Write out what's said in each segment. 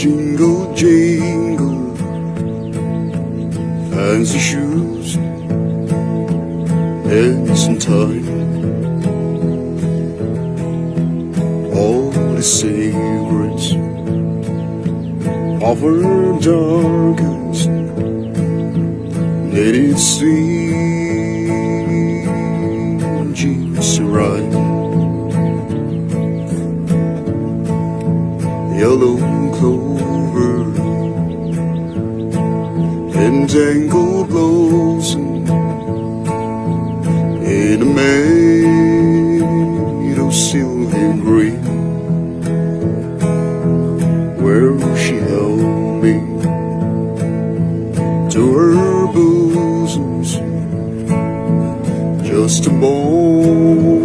Jingle, jingle, fancy shoes and some time. All the secrets of her darkest knitted seam, gypsy ride. Yellow clover and tangled blossom in a meadow silver green, where she held me to her bosoms, just a boy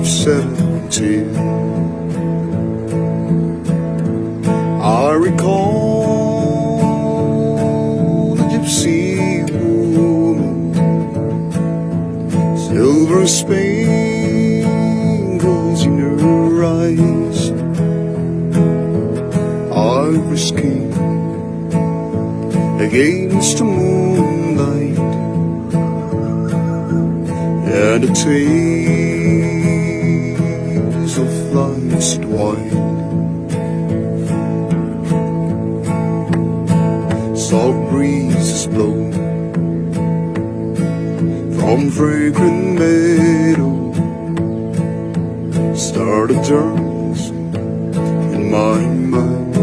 17. I recall the gypsy woman, silver spangles in her eyes, ivory skin against the moonlight, and a taste of life's wine. Soft breezes blow from fragrant meadow, start a dance in my mind.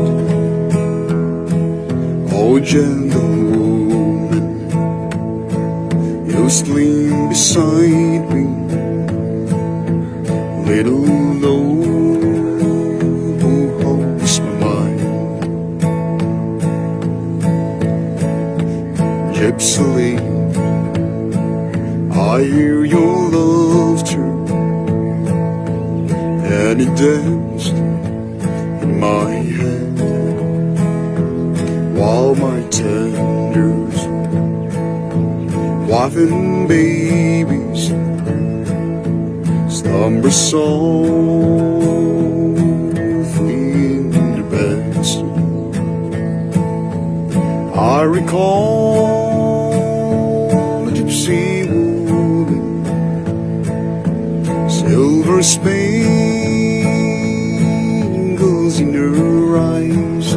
Oh, gentle woman, you lean beside me, little love who holds my mind. Gypsy, I hear your laughter, and it danced in my head, while my tenders, wife and babies, slumber softly in the beds. I recall the gypsy woman, silver spade